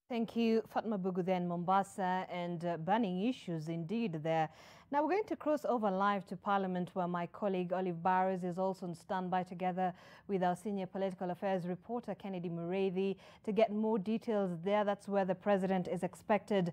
Thank you, Fatma Bugu Mombasa, and burning issues indeed there. Now we're going to cross over live to Parliament, where my colleague Olive Barrows is also on standby together with our senior political affairs reporter Kennedy Mureithi to get more details there. That's where the president is expected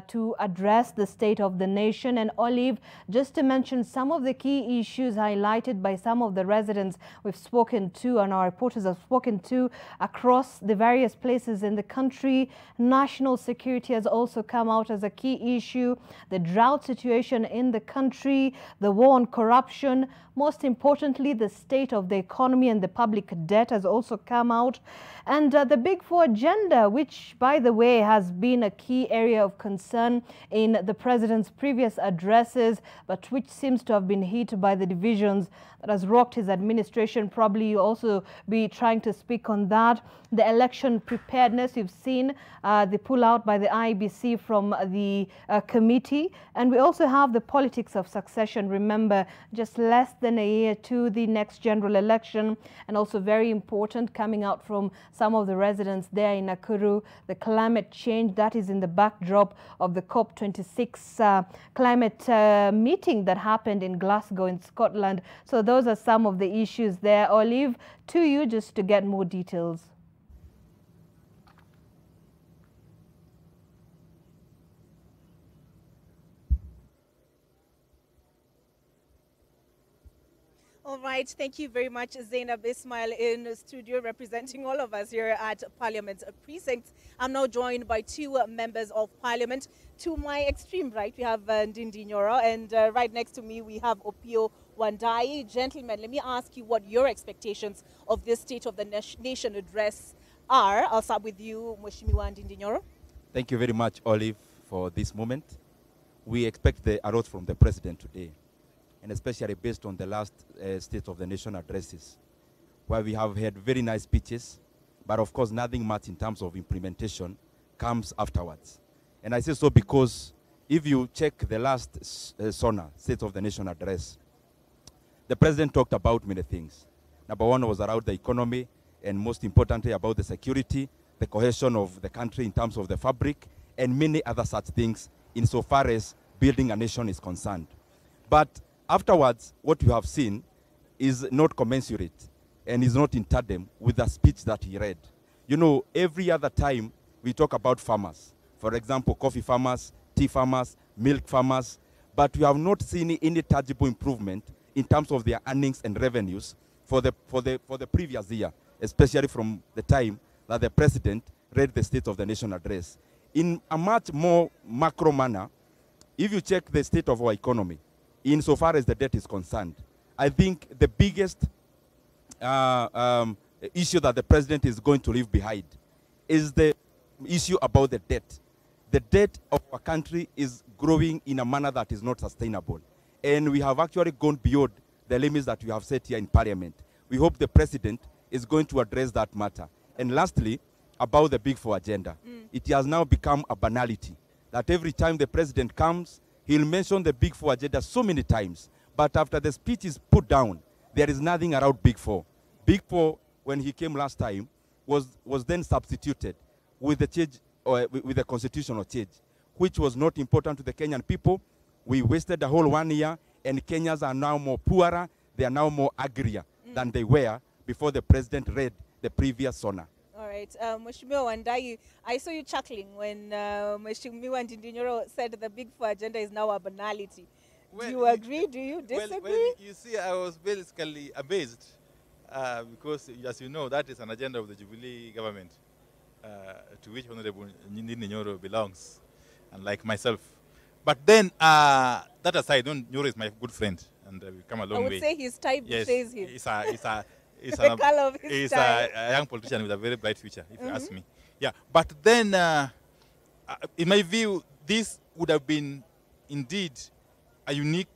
to address the state of the nation. And Olive, just to mention some of the key issues highlighted by some of the residents we've spoken to and our reporters have spoken to across the various places in the country. National security has also come out as a key issue. The drought situation in the country, the war on corruption, most importantly, the state of the economy and the public debt has also come out. And the Big Four agenda, which, by the way, has been a key area of concern in the president's previous addresses, but which seems to have been hit by the divisions that has rocked his administration. Probably you also be trying to speak on that. The election preparedness, you've seen the pullout by the IEBC from the committee. And we also have the politics of succession. Remember, just less than a year to the next general election, and also very important coming out from some of the residents there in Nakuru, the climate change that is in the backdrop of the COP26 climate meeting that happened in Glasgow in Scotland. So those are some of the issues there. Olive, to you just to get more details. All right, thank you very much, Zainab Ismail in the studio representing all of us here at Parliament Precinct. I'm now joined by two members of Parliament. To my extreme right, we have Ndindi Nyoro, and right next to me we have Opio Wandai. Gentlemen, let me ask you what your expectations of this State of the Nation address are. I'll start with you, Mheshimiwa Ndindi Nyoro. Thank you very much, Olive, for this moment. We expect the arrows from the President today, and especially based on the last State of the Nation addresses, where we have had very nice speeches, but of course nothing much in terms of implementation comes afterwards. And I say so because if you check the last SONA, State of the Nation address, the President talked about many things. Number one was around the economy, and most importantly about the security, the cohesion of the country in terms of the fabric, and many other such things insofar as building a nation is concerned. But afterwards, what you have seen is not commensurate and is not in tandem with the speech that he read. You know, every other time we talk about farmers, for example, coffee farmers, tea farmers, milk farmers, but we have not seen any tangible improvement in terms of their earnings and revenues for the previous year, especially from the time that the President read the State of the Nation address. In a much more macro manner, if you check the state of our economy, insofar as the debt is concerned, I think the biggest issue that the President is going to leave behind is the issue about the debt. The debt of our country is growing in a manner that is not sustainable. And we have actually gone beyond the limits that we have set here in Parliament. We hope the President is going to address that matter. And lastly, about the Big Four agenda. It has now become a banality that every time the President comes, he'll mention the Big Four agenda so many times, but after the speech is put down, there is nothing around Big Four. Big Four, when he came last time, was then substituted with the change, or with the constitutional change, which was not important to the Kenyan people. We wasted the whole 1 year, and Kenyans are now more poorer, they are now more agrier than they were before the President read the previous SONA. All right, Mheshimiwa Wandai, I saw you chuckling when Mheshimiwa Ndindi Nyoro said the Big Four agenda is now a banality. Well, do you agree? Do you disagree? Well, you see, I was basically amazed because, as you know, that is an agenda of the Jubilee government to which Honorable Ndindi Nyoro belongs, and like myself. But then, that aside, Nyoro is my good friend, and we come a long way. I would say his type betrays him. He's a young politician with a very bright future, if you ask me. Yeah, but then, in my view, this would have been indeed a unique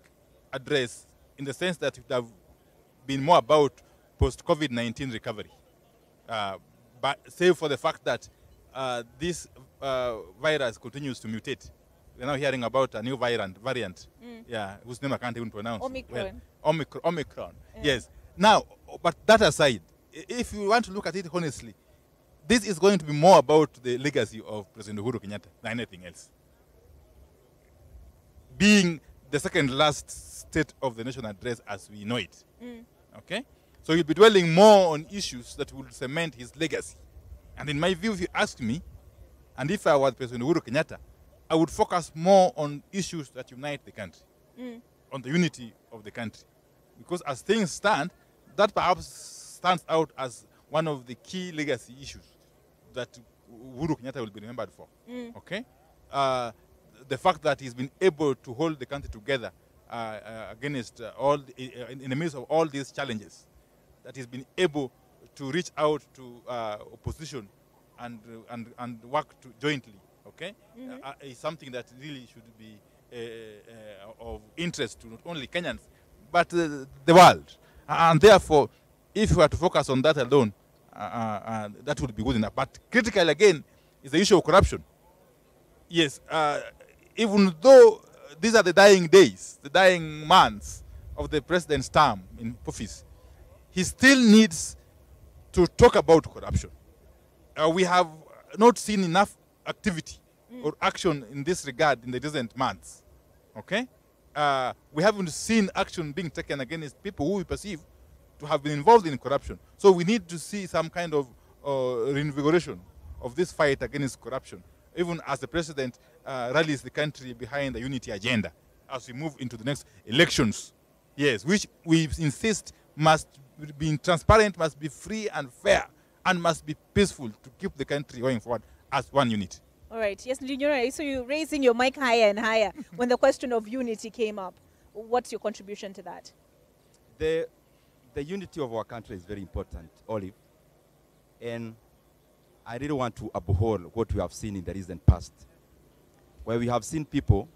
address in the sense that it would have been more about post-COVID-19 recovery. But save for the fact that this virus continues to mutate. We're now hearing about a new variant, yeah, whose name I can't even pronounce. Omicron. Well, Omicron, yes. Now, but that aside, if you want to look at it honestly, this is going to be more about the legacy of President Uhuru Kenyatta than anything else. Being the second last State of the Nation address as we know it. Okay? So he'll be dwelling more on issues that will cement his legacy. And in my view, if you ask me, and if I was President Uhuru Kenyatta, I would focus more on issues that unite the country, on the unity of the country. Because as things stand, that perhaps stands out as one of the key legacy issues that Uhuru Kenyatta will be remembered for. Okay? The fact that he's been able to hold the country together against in the midst of all these challenges, that he's been able to reach out to opposition and work jointly, okay, is something that really should be of interest to not only Kenyans, but the world. And therefore, if we were to focus on that alone, that would be good enough. But critical, again, is the issue of corruption. Yes, even though these are the dying days, the dying months of the president's term in office, he still needs to talk about corruption. We have not seen enough activity or action in this regard in the recent months. Okay? We haven't seen action being taken against people who we perceive to have been involved in corruption. So we need to see some kind of reinvigoration of this fight against corruption, even as the president rallies the country behind the unity agenda as we move into the next elections. Yes, which we insist must be transparent, must be free and fair, and must be peaceful to keep the country going forward as one unit. All right. Yes, Ndindi Nyoro, so you're raising your mic higher and higher when the question of unity came up. What's your contribution to that? The unity of our country is very important, Olive. And I really want to abhor what we have seen in the recent past, where we have seen people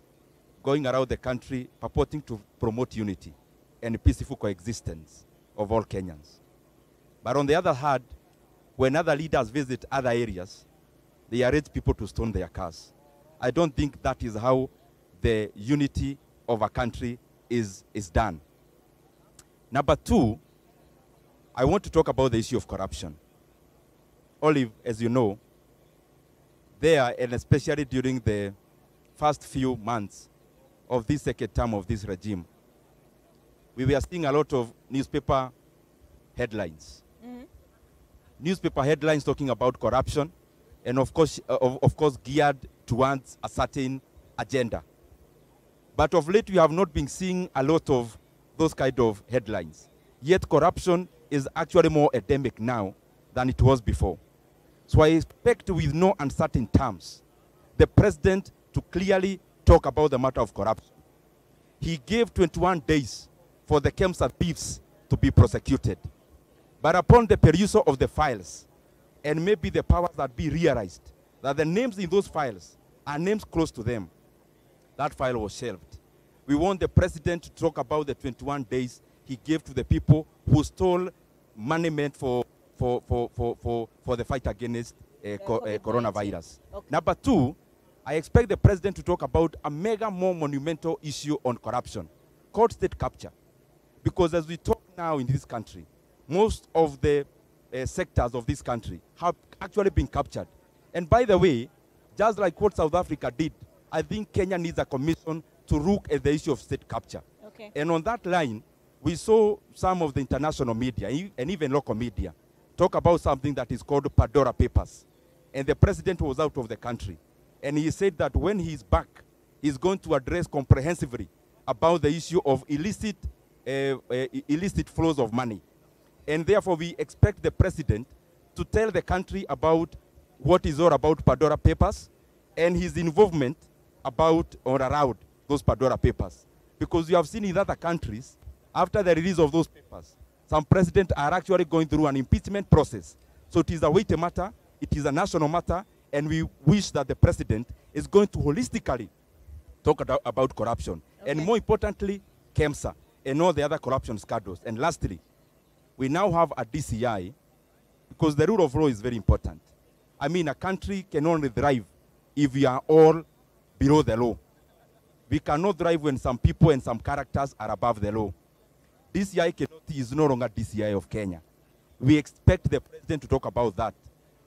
going around the country purporting to promote unity and peaceful coexistence of all Kenyans. But on the other hand, when other leaders visit other areas, they arrange people to stone their cars. I don't think that is how the unity of a country is done. Number two, I want to talk about the issue of corruption. Olive, as you know, there, and especially during the first few months of this second term of this regime, we were seeing a lot of newspaper headlines. Newspaper headlines talking about corruption, and of course geared towards a certain agenda. But of late, we have not been seeing a lot of those kind of headlines. Yet corruption is actually more endemic now than it was before. So I expect, with no uncertain terms, the president to clearly talk about the matter of corruption. He gave 21 days for the KEMSA thieves to be prosecuted. But upon the perusal of the files, and maybe the powers that be realized that the names in those files are names close to them, that file was shelved. We want the president to talk about the 21 days he gave to the people who stole money meant for the fight against coronavirus. Okay. Number two, I expect the president to talk about a mega more monumental issue on corruption called state capture. Because as we talk now in this country, most of the sectors of this country have actually been captured. And by the way, just like what South Africa did, I think Kenya needs a commission to look at the issue of state capture. Okay. And on that line, we saw some of the international media and even local media talk about something that is called Pandora Papers. And the president was out of the country. And he said that when he's back, he's going to address comprehensively about the issue of illicit flows of money. And therefore, we expect the president to tell the country about what is all about Pandora Papers and his involvement about or around those Pandora Papers. Because you have seen in other countries, after the release of those papers, some presidents are actually going through an impeachment process. So it is a weighty matter, it is a national matter, and we wish that the president is going to holistically talk about corruption. Okay. And more importantly, KEMSA and all the other corruption scandals. And lastly, we now have a DCI, because the rule of law is very important. I mean, a country can only thrive if we are all below the law. We cannot thrive when some people and some characters are above the law. DCI is no longer DCI of Kenya. We expect the president to talk about that.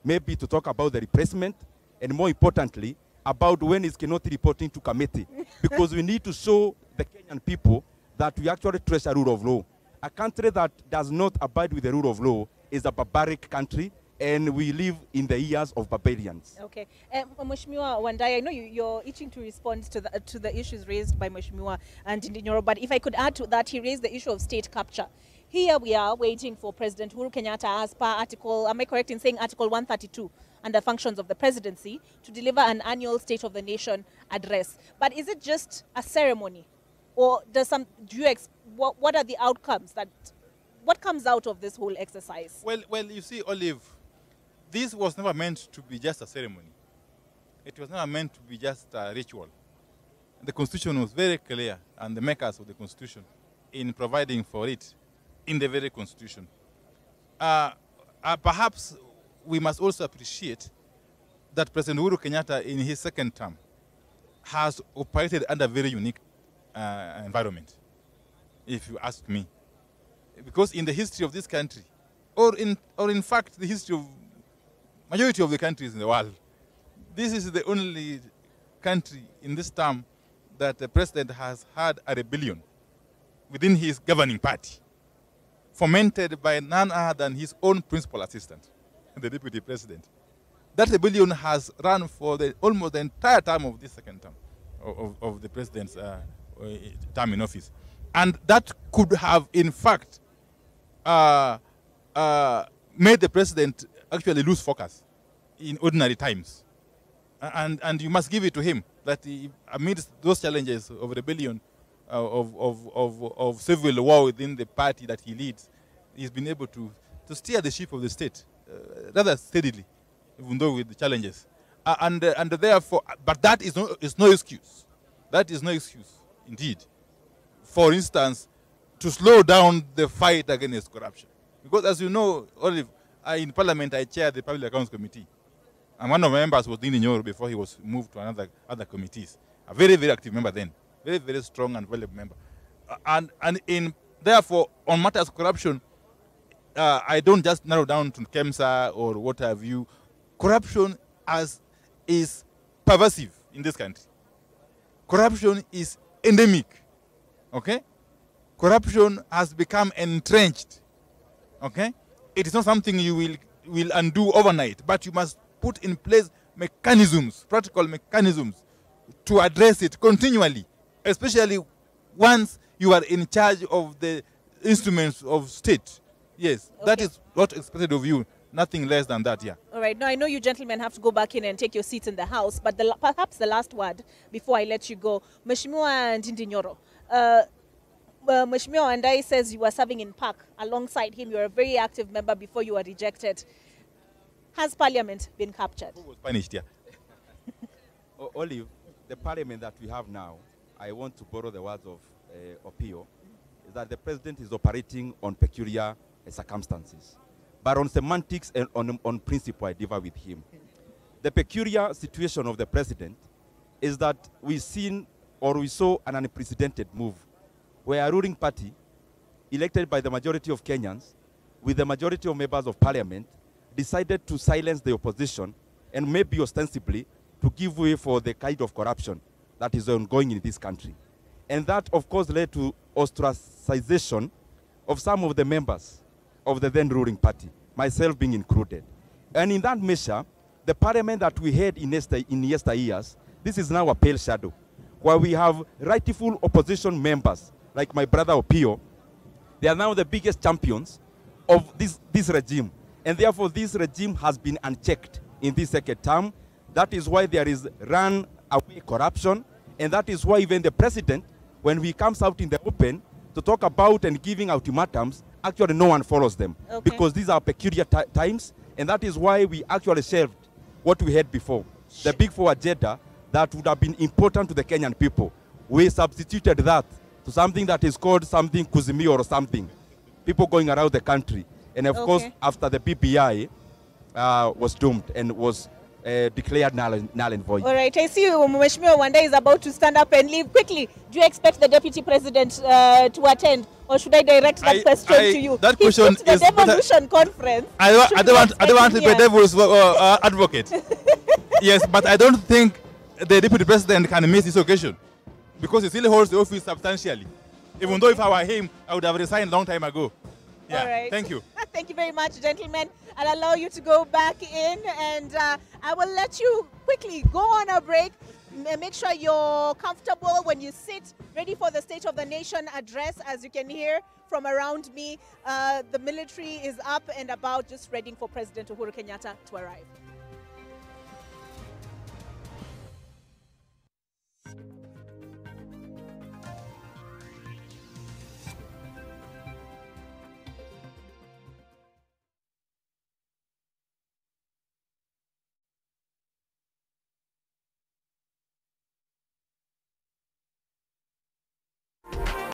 maybe to talk about the replacement, and more importantly, about when is Kinoti reporting to committee. Because we need to show the Kenyan people that we actually treasure rule of law. A country that does not abide with the rule of law is a barbaric country, and we live in the years of barbarians. Okay. Mheshimiwa Wandai, I know you're itching to respond to the issues raised by Mheshimiwa Ndindi Nyoro, but if I could add to that, he raised the issue of state capture. Here we are waiting for President Uhuru Kenyatta, as per article, am I correct in saying article 132, under functions of the presidency, to deliver an annual State of the Nation address. But is it just a ceremony? Or what are the outcomes? What comes out of this whole exercise? Well, you see, Olive, this was never meant to be just a ceremony. It was never meant to be just a ritual. The Constitution was very clear, and the makers of the Constitution, in providing for it in the very Constitution. Perhaps we must also appreciate that President Uhuru Kenyatta, in his second term, has operated under a very unique environment, if you ask me. Because in the history of this country, or in fact the history of majority of the countries in the world, this is the only country in this term that the president has had a rebellion within his governing party, fomented by none other than his own principal assistant, the deputy president. That rebellion has run for almost the entire time of this second term of the president's term in office. And that could have, in fact, made the president actually lose focus in ordinary times. And you must give it to him that amidst those challenges of rebellion, of civil war within the party that he leads, he's been able to steer the ship of the state rather steadily, even though with the challenges. And therefore, but that is no excuse. That is no excuse, indeed. For instance, to slow down the fight against corruption. Because as you know, Olive, in Parliament I chair the Public Accounts Committee. And one of my members was Ndindi Nyoro before he was moved to other committees. A very, very active member then. Very, very strong and valuable member. Therefore, on matters of corruption, I don't just narrow down to KEMSA or what have you. Corruption is pervasive in this country. Corruption is endemic. Okay? Corruption has become entrenched. Okay? It is not something you will undo overnight, but you must put in place mechanisms, practical mechanisms, to address it continually, especially once you are in charge of the instruments of state. Yes, okay. That is what is expected of you, nothing less than that, yeah. All right, now I know you gentlemen have to go back in and take your seats in the House, but perhaps the last word before I let you go. Mheshimiwa Ndindi Nyoro, Mheshimiwa Wandai says you were serving in Park. Alongside him, you were a very active member before you were rejected. Has Parliament been captured? Who was punished, yeah? Olive, the Parliament that we have now, I want to borrow the words of Opio, is that the President is operating on peculiar circumstances. But on semantics and on principle, I differ with him. The peculiar situation of the President is that we saw an unprecedented move where a ruling party, elected by the majority of Kenyans, with the majority of members of Parliament, decided to silence the opposition and maybe ostensibly to give way for the kind of corruption that is ongoing in this country. And that, of course, led to ostracization of some of the members of the then ruling party, myself being included. And in that measure, the Parliament that we had in yesteryears, this is now a pale shadow, where we have rightful opposition members, like my brother Opio. They are now the biggest champions of this regime. And therefore, this regime has been unchecked in this second term. That is why there is run-away corruption. And that is why even the president, when he comes out in the open to talk about and giving ultimatums, actually no one follows them. Okay. Because these are peculiar times. And that is why we actually shelved what we had before. The Big Four agenda that would have been important to the Kenyan people. We substituted that to something that is called something Kuzimio or something. People going around the country. And of course, after the BBI was doomed and was declared null and void. All right, I see Mheshimiwa Wanda is about to stand up and leave quickly. Do you expect the Deputy President to attend, or should I direct that question to you? That question the is devolution conference. I don't want to be a devil's advocate. Yes, but I don't think the Deputy President can miss this occasion because he still holds the office substantially. Even though if I were him, I would have resigned a long time ago. Yeah, all right. Thank you. Thank you very much, gentlemen. I'll allow you to go back in, and I will let you quickly go on a break. Make sure you're comfortable when you sit, ready for the State of the Nation address. As you can hear from around me, the military is up and about, just ready for President Uhuru Kenyatta to arrive.